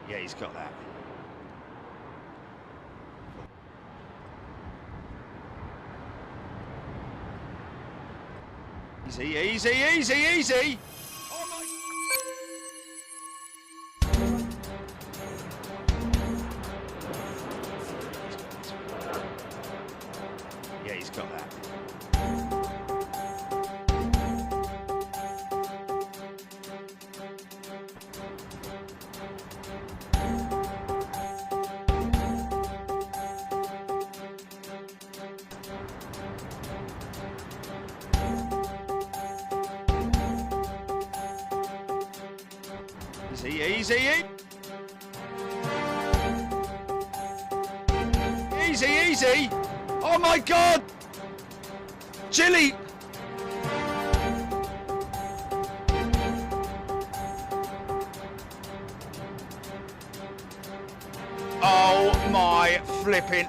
Yeah, he's got that. Easy, easy, easy, easy! Oh my... Yeah, he's got that. Easy, easy, easy, easy! Oh my God! Chili! Oh my flipping...